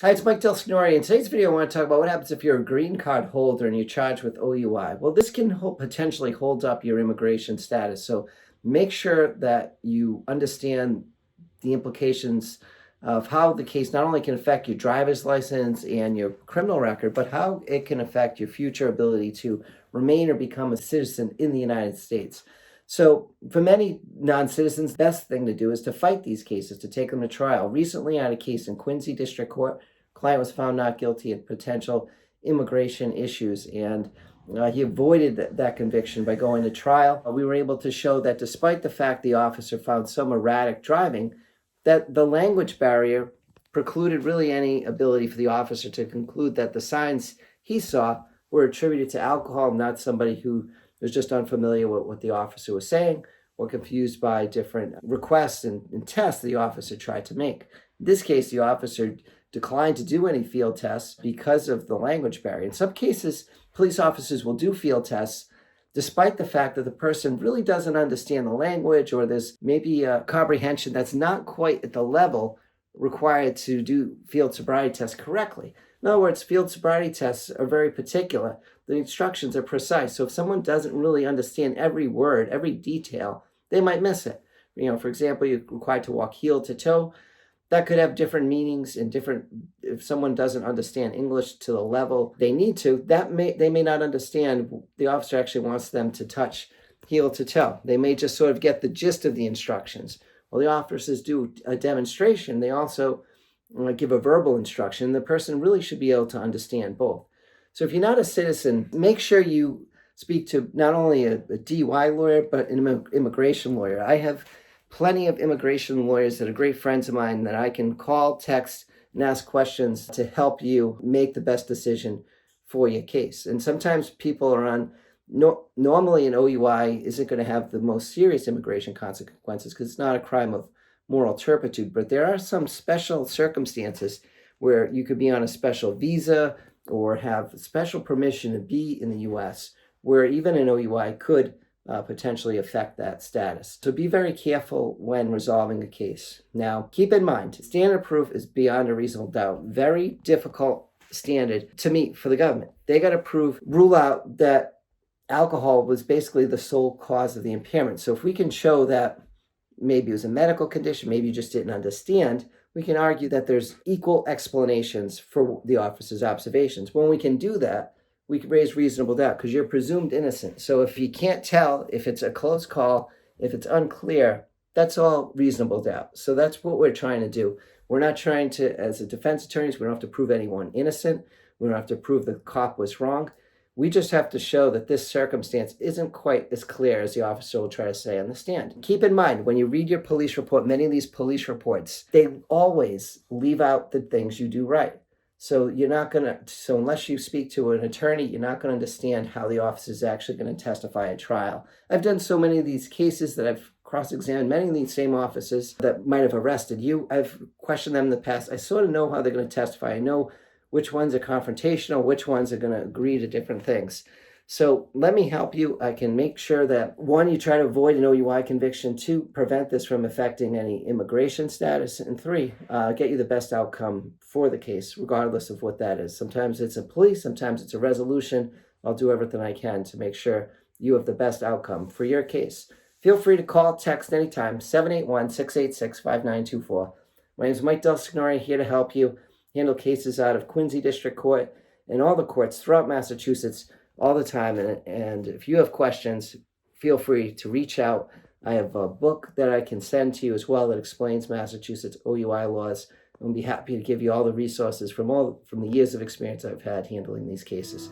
Hi, it's Mike Del Signore. In today's video, I want to talk about what happens if you're a green card holder and you're charged with OUI. Well, this can potentially hold up your immigration status. So make sure that you understand the implications of how the case not only can affect your driver's license and your criminal record, but how it can affect your future ability to remain or become a citizen in the United States. So for many non-citizens, the best thing to do is to fight these cases, to take them to trial. Recently, I had a case in Quincy District Court. Client was found not guilty of potential immigration issues, and he avoided that conviction by going to trial. We were able to show that despite the fact the officer found some erratic driving, that the language barrier precluded really any ability for the officer to conclude that the signs he saw were attributed to alcohol, not somebody who was just unfamiliar with what the officer was saying or confused by different requests and tests the officer tried to make. In this case, the officer declined to do any field tests because of the language barrier. In some cases, police officers will do field tests despite the fact that the person really doesn't understand the language, or there's maybe a comprehension that's not quite at the level required to do field sobriety tests correctly. In other words, field sobriety tests are very particular. The instructions are precise. So if someone doesn't really understand every word, every detail, they might miss it. For example, you're required to walk heel to toe. That could have different meanings and if someone doesn't understand English to the level they need to, they may not understand the officer actually wants them to touch heel to toe. They may just sort of get the gist of the instructions. While the officers do a demonstration, they also give a verbal instruction. The person really should be able to understand both. So if you're not a citizen, make sure you speak to not only a DUI lawyer, but an immigration lawyer. I have plenty of immigration lawyers that are great friends of mine that I can call, text, and ask questions to help you make the best decision for your case. And sometimes people are on, normally an OUI isn't going to have the most serious immigration consequences because it's not a crime of moral turpitude, but there are some special circumstances where you could be on a special visa or have special permission to be in the U.S., where even an OUI could potentially affect that status. So be very careful when resolving a case. Now, keep in mind, standard proof is beyond a reasonable doubt. Very difficult standard to meet for the government. They got to rule out that alcohol was basically the sole cause of the impairment. So if we can show that maybe it was a medical condition, maybe you just didn't understand, we can argue that there's equal explanations for the officer's observations. When we can do that, we can raise reasonable doubt because you're presumed innocent. So if you can't tell, if it's a close call, if it's unclear, that's all reasonable doubt. So that's what we're trying to do. We're not trying to, as a defense attorneys, we don't have to prove anyone innocent. We don't have to prove the cop was wrong. We just have to show that this circumstance isn't quite as clear as the officer will try to say on the stand. Keep in mind, when you read your police report, many of these police reports, they always leave out the things you do right. So unless you speak to an attorney, you're not going to understand how the officer is actually going to testify at trial. I've done so many of these cases that I've cross-examined many of these same officers that might have arrested you. I've questioned them in the past. I sort of know how they're going to testify. I know which ones are confrontational, which ones are going to agree to different things. So let me help you. I can make sure that, one, you try to avoid an OUI conviction, two, prevent this from affecting any immigration status, and three, get you the best outcome for the case, regardless of what that is. Sometimes it's a plea, sometimes it's a resolution. I'll do everything I can to make sure you have the best outcome for your case. Feel free to call, text anytime, 781-686-5924. My name is Mike Del Signore, here to help you handle cases out of Quincy District Court and all the courts throughout Massachusetts all the time. And if you have questions, feel free to reach out. I have a book that I can send to you as well that explains Massachusetts OUI laws. I'll be happy to give you all the resources from the years of experience I've had handling these cases.